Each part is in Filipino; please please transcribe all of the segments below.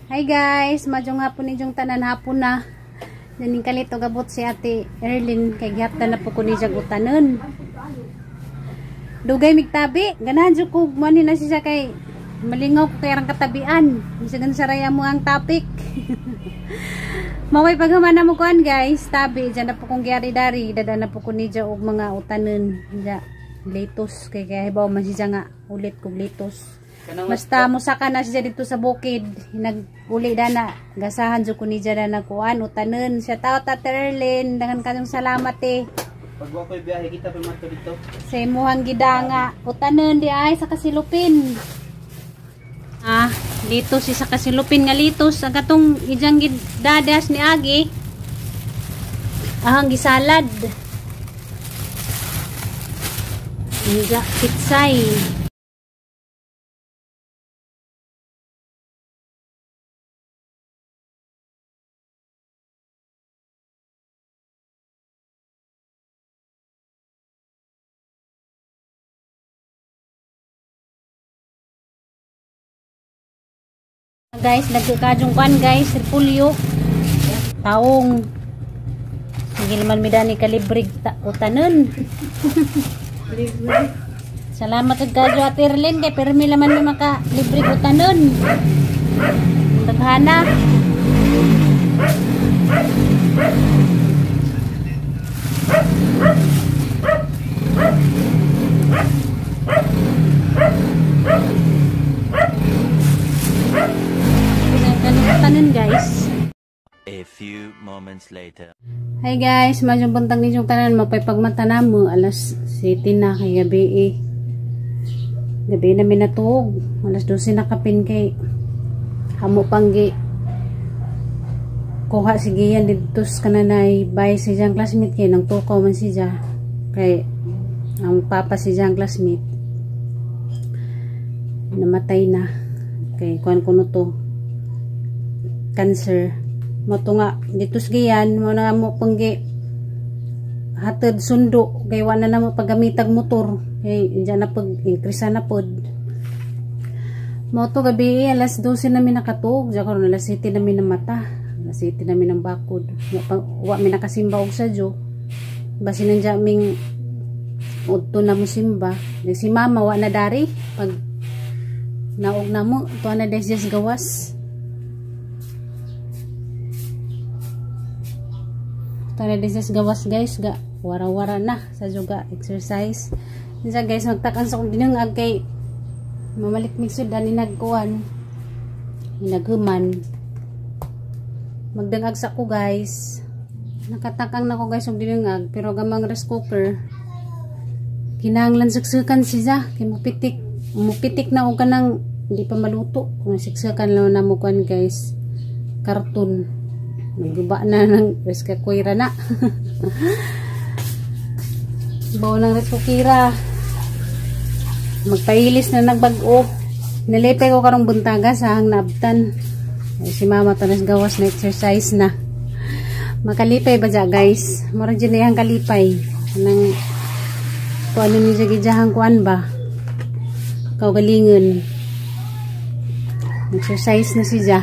Hi guys, majong hapon inyong tanan hapon na. Daning kalito gabot si Ate Erlyn kay gihaptan na po ko ni utanon. Dugay migtabi, ganahan jud ko mo ni na siya kay malingaw ko kay arang katabian. Bisagan saraya mo ang topic. Maway paghamana mo kuan guys, tabi diyan na po kong giari-dari, dada na po ko ni og mga utanon. Ja, litos kay hibaw man siya nga ulit kog litos. Basta musaka na siya dito sa bukid, naguli na gasahan jud ko ni diya na kuan utanon. Siya tao Ate Erlyn, dangan kanyang salamat eh. Pag wa ko'y biyahe kita pa mato dito. Sa imuhang gidanga utanon di ay sa Kasilupin. Dito si sa Kasilupin nga litos ang katong ijang gidadas ni Agi. Ahang gisalad. Iga pitsay. Guys, nagkakajong kan guys, repulyo, taong sige naman midani kalibrig utanon. Salamat ug kadyo Ate Erlyn kay permi naman may maka librig utanon. Taghana. Tanan guys. A few moments later. Hi guys, majong buntang ninyong tanan mapay pagmata mo alas 7 na kay gabi eh. Gabi na minatuog. Alas 12 na kapin kay hamo panggi. Kuha sige yan dito sa kananay bay si jang classmate kay nang tukaw man siya. Kay ang papa si jang classmate namatay na. Kay kuan kuno to cancer mo to nga dito giyan mo na mo panggi hatod sundo kay wala na mo pagamitag motor kay diyan na pag increase na pod mo to gabi alas 12 na mi nakatug ja karon alas 7 na mi namata alas 7 na mi nang bakod wa mi nakasimba og sadyo basi nang ming udto na mo simba si mama wa na dari pag naog na mo to na des gawas. Tara disas gawas guys, ga wara-wara na sa juga exercise. Dinsa guys magtakan sa kung dinungag kay mamalik migsud ani nagkuan. Hinaghuman. Magdangag sa ko guys. Nakatakang nako guys og dinungag pero gamang rice cooker. Kinahanglan saksakan siya kay mupitik na og kanang hindi pa maluto. Kung saksakan lang na mo kuan guys. Karton. Nagguba na ng rice kuira na. Bawa ng rice kukira. Magpailis na nagbag-o. Nalipay ko karong buntaga sa hang naabtan. Ay, si mama tanas gawas na exercise na. Makalipay ba dyan guys? Marang dyan na yung kalipay. Nang kung ano niya gidjahang kuan ba? Kaugalingon. Exercise na siya.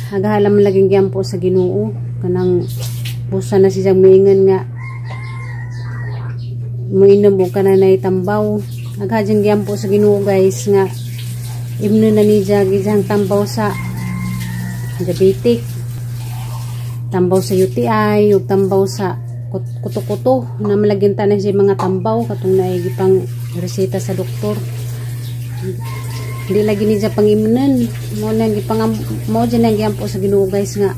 Agahalam laging gyampo sa Ginoo kanang busa na siyang moingon nga moinom og kananay tambaw agahajang gyampo sa Ginoo guys nga imno na ni gijang tambaw sa diabetic tambaw sa UTI ug tambaw sa kuto-kuto na malagyan tanan siya mga tambaw katong naigi pang reseta sa doktor. Hindi lagi niya pang-imunan. Mo dyan ang gyampo sa Ginoo guys nga.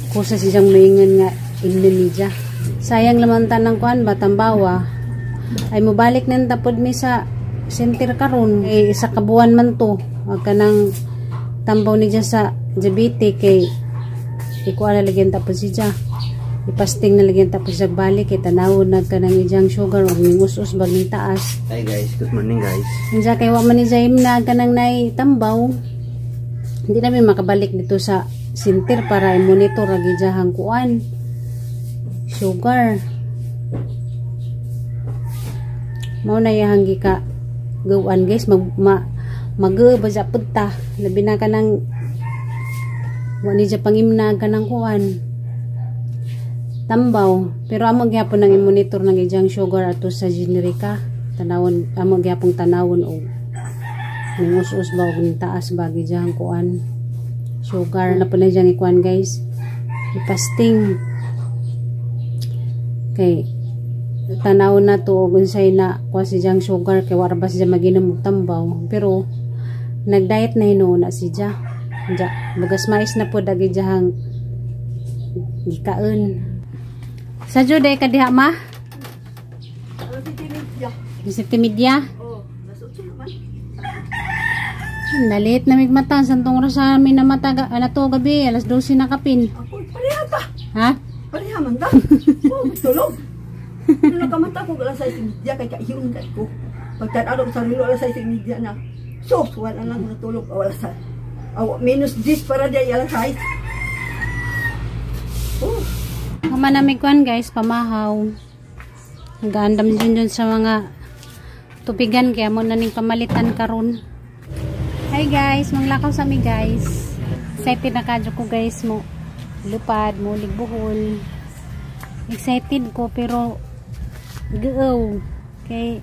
Kusa siyang maingan nga imunan niya. Sayang laman tanang kuan ba, tambawa. Ay mubalik na tapod mi sa center karon. Ay isa kabuan man to. Wag ka nang tambaw niya sa diabetes kay ikuha na lagyan tapos siya. Ipasting na lagyan tapos siya balik kay tanawon na ka ng ijang sugar o mingus-us baging taas. Hi guys, good morning guys. Nandiya kay wa man ni Jaim na kanang nay tambaw. Hindi namin makabalik dito sa center para i-monitor ang ijahang kuan. Sugar. Mao na yang gika gawan guys mag ba sa punta labi na kanang Wala niya pangimnagan ng kuan. Tambaw. Pero amo gyapon nang i-monitor ng ijang sugar ato sa generika. Tanawon, amo gyapong tanawon o ning us-us ba og ning taas ba gijang kuan. Sugar na pala diyang ikuan guys. Ipasting. Kay tanawon na to og unsay na kuha si diyang sugar kay wala ba siya maginom og tambaw. Pero nag-diet na hinuon na si Diya. Bagas mais na po dagi jahang gikaon. Sa juday ka diha ma? Sa timidya. Nalit na migmata santong sa amin na mataga na to gabi alas 12 na kapin. Pareha ta. Ha? Pareha man ta. Oh, tulog. Nung nakamata ko alas 6:30 kay kaihon kay ko. Pagtanaw ko sa rilo alas 6:30 na. So, wala lang natulog alas minus 10 para di alas 6. Oh. Manamig kuan guys, pamahaw. Nagandam dun sa mga tubigan kaya mo na ning pamalitan karon. Hi guys, manglakaw sa mi guys. Excited na kadyo ko guys mo. Lupad, mulig buhol. Excited ko pero gaaw. Kay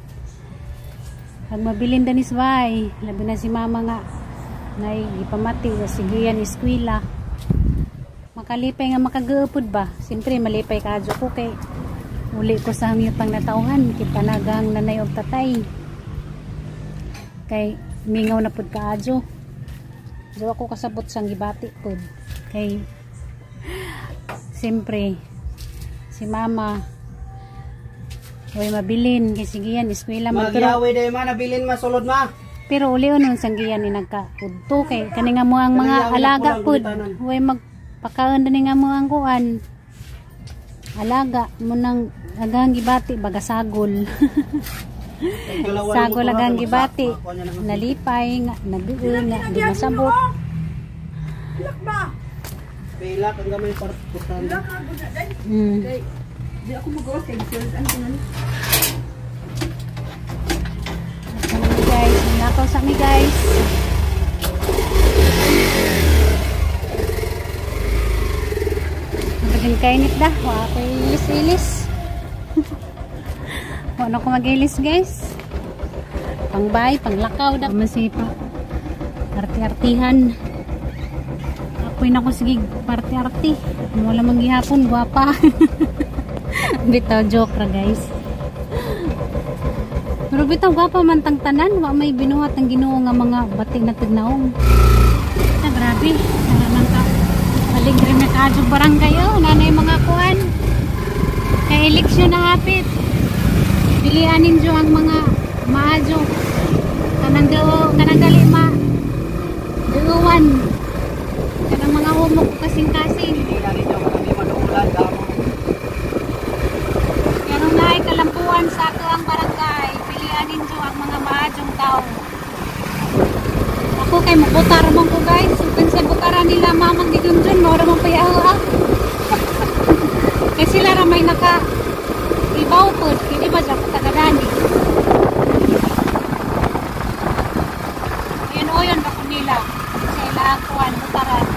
pag mabilin danis bay, labi na si mama nga nay ipamati sa sigiyan eskwela. Makalipay nga makagaupod ba? Siyempre malipay kadyo ko kay uli ko sa hamyutang natauhan kay panagang nanay og tatay. Kay mingaw na pud kaadyo. Jo ako kasabot sang gibati pud. Kay siyempre si mama way mabilin kay sigiyan eskwela man pero Magyawi day man nabilin masulod ma. pero uli unon sanggiyan ni nagkaudto kay kani nga mo ang mga alaga pud way magpakaon din nga mo ang kuan alaga mo nang agang gibati baga sagol. Sagol agang gibati nalipay nga nagduol nga di masabot. Ilak ba? Pilak ang gamay parputan. Ilak ako na day. Di ako magawa kay sales ano kuno. Guys, nakaw sa mi guys. Maging kainit dah, wa ako ilis-ilis. Wala ko mag-ilis guys. Pangbay, panglakaw dah masipa. Arti-artihan. Ako'y nako sige parti-arti. Wala mang gihapon, guwapa. Bitaw joke ra guys. Pero bitaw gwapa man tang tanan, wa may binuhat ang Ginoo nga mga batik na tignaong. Ah, grabe. Saranan ka. Aligre na kadyo barangay oh, nanay mga kuan. Kay eleksyon na hapit. Pilihan ninyo ang mga maadyo. Kanang gali ma. Duwan. Kanang mga humok kasing-kasing. Pero naay kalampuan sa ato ang barangay. Pilihan ninyo ang mga maadyong tao. Ako kay mabutar man ko guys. Kung sa bukara nila mamang gidunjun, mawala man payawa. Kaya sila ramay naka ibaw po. Hindi ba dyan ko tagadani. Ayan o yun bako nila. Sa ilakuan, butaran.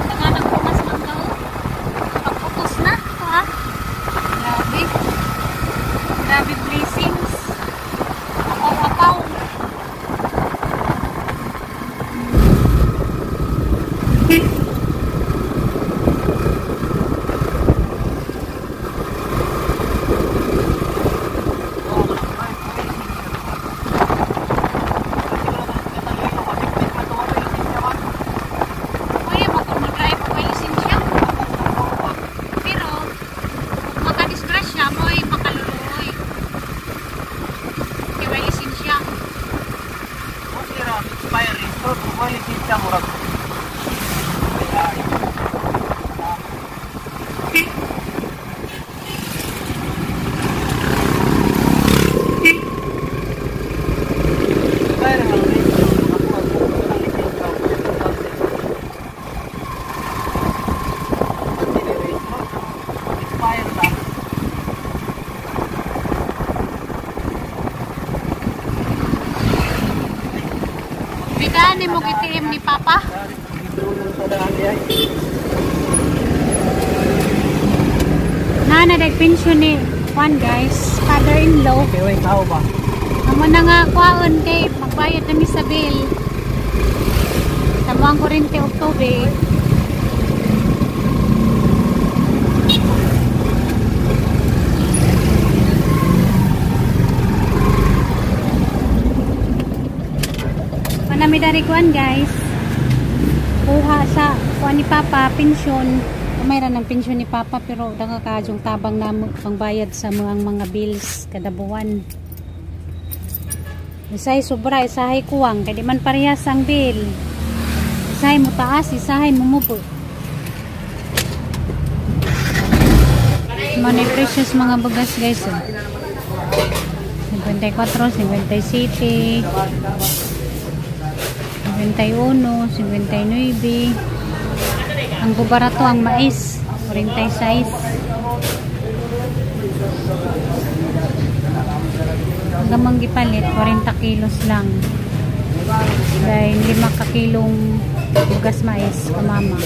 Tanganang pumas lang daw. Pagputos na. Ito ha. Grabe. Grabe blessings. Apaw-apaw. Bigani mo gitiim ni Papa? daan diay. Na nag-pension ni Juan guys, father-in-law. Okay, wait, tao ba? Amo na nga kuwaon kay magbayad na mi sa bill. Tamo ang kuryente og tubig. Manami dari kuan guys. Kuha sa kuan ni Papa pensyon. Mayroon ng pensyon ni Papa pero daga kajong tabang na pangbayad sa mga bills kada buwan. Isahay sobra, isahay kuwang, kaya di man parehas ang bill. Isahay mo taas, isahay mo mubo. Money precious mga bugas guys. 54, 57, 51, 59. Ang bubarato ang mais, 46. Ang gamang gipalit, 40 kilos lang. Dahil 5 kakilong bugas mais, kamama.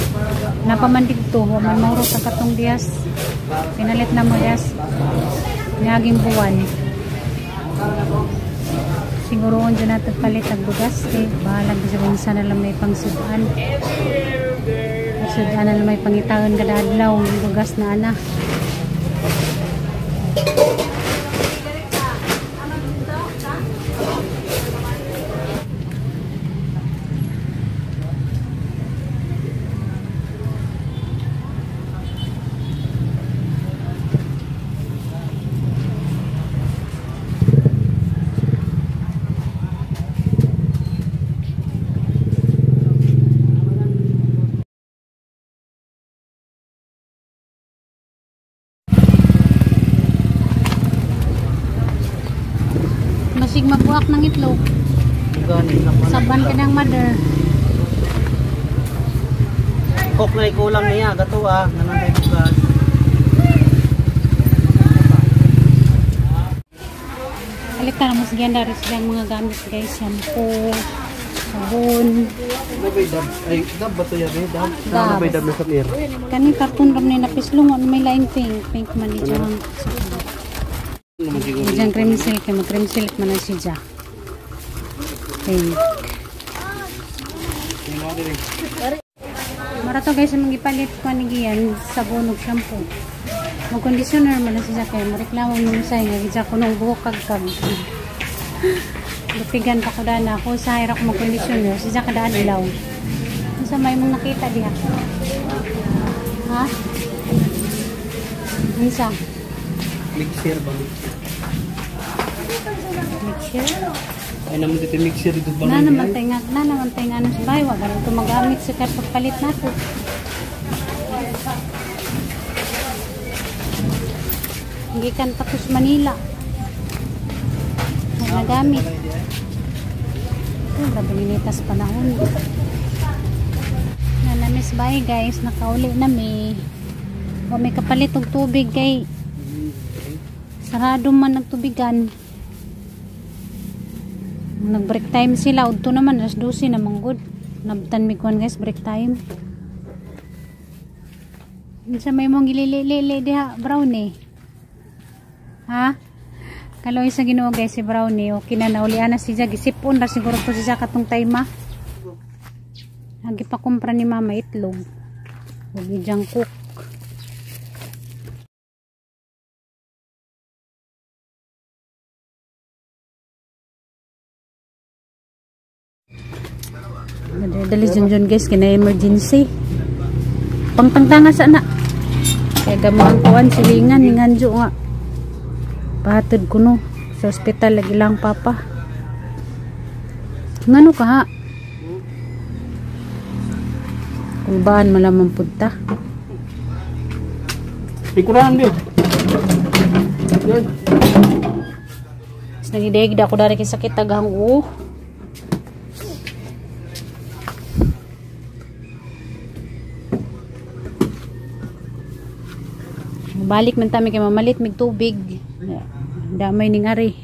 Napaman dito, waman mauro sa katong dias. Pinalit na mo dias. Naging buwan. Siguro kung dyan natin palit ang bugas, bahala sa kung sana lang may pangsudan. Sudan na may pangitangan kada adlaw ng bugas na ana. Masig magbuak ng itlog. Saban ka ng mother. Kok na ikulang niya, gato naman tayo bugas. Halika na mas ganda rin silang mga gamit guys. Shampoo, sabon. Nabay dab, ay dab ba ito yan eh? Dab? Nabay dab na sa mir. Kani karton ram na napislong ano may laing pink. Pink man di dyan. Diyan cream silk, mag-cream silk man na siya. Pink. Mara to guys, magipalit ko nigiyan sabon ug shampoo. Mag conditioner man na siya kay mareklamo mo sa nga gidya ko nung buhok kagkag. Lupigan pa ko dana ako sa hira ko mag conditioner siya kada adlaw. Unsa may mong nakita diha? Ha? Unsa? Mixer ba? Mixer? Ay naman dito mixer dito ba? Na naman tayo nga ano sa bahay, wag ganun ito magamit sa pagpalit nato. Hindi kan patos Manila. Nagamit. Ito, grabe ninitas panahon. Nanamis bahay guys, nakauli na may kapalit og tubig kay sarado man ang tubigan. Nag break time sila udto naman alas 12 na manggod. Nabtan mi kon guys break time. Unsa may mong gilili-lili diha brownie? Ha? Kaloy sa Ginoo guys si brownie okay na naulian na siya gisipon ra siguro to siya katong time. Agi pa kumpra ni mama itlog. Ug ijang cook. Dali dyan guys, kina emergency. Pangtangtanga sa na. Kaya gamang kuhan, silingan, ninganjo nga. Pahatid ko no. Sa hospital, lagi lang papa. Ngano ka ha? Kulbahan malamang punta. Ikurahan din. Yan. Nangidegda ako dari kisakit tagang balik man tami kay mamalit mig tubig. Damay ning ari.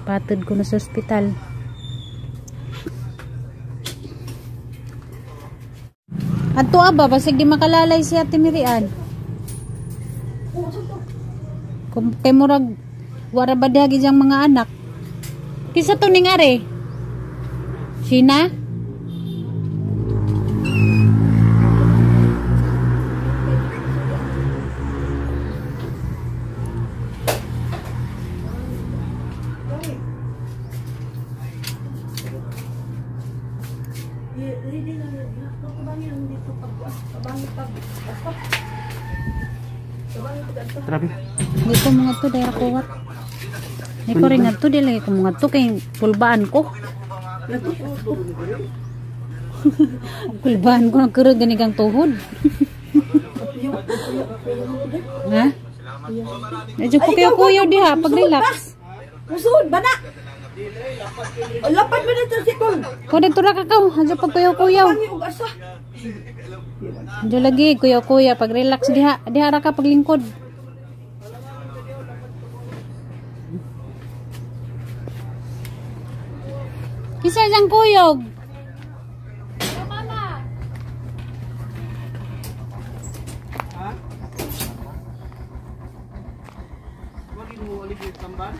Patod ko na sa ospital. Adto aba basig di makalalay si Ate Mirian. Kung kay murag wara ba dihagi diyang mga anak. Kisa to ning are? Sina? Trabi. Hindi ko mga to dahil kuwat. Hindi ko rin nga to dahil ko mga to kay pulbaan ko. Pulbaan ko nagkaroon ganigang tuhod. Ha? Medyo ko kayo kuyaw diha pag relax. Musuod ba na? Lapad mo na ito si Kong. Kung dito ra ka ka, medyo pag kuyaw-kuyaw. Pangi og asa. Medyo lagi kuyaw-kuyaw pag relax diha. Diha ra ka paglingkod. Kisa siyang kuyog. Wagi mo ulit yung tamban.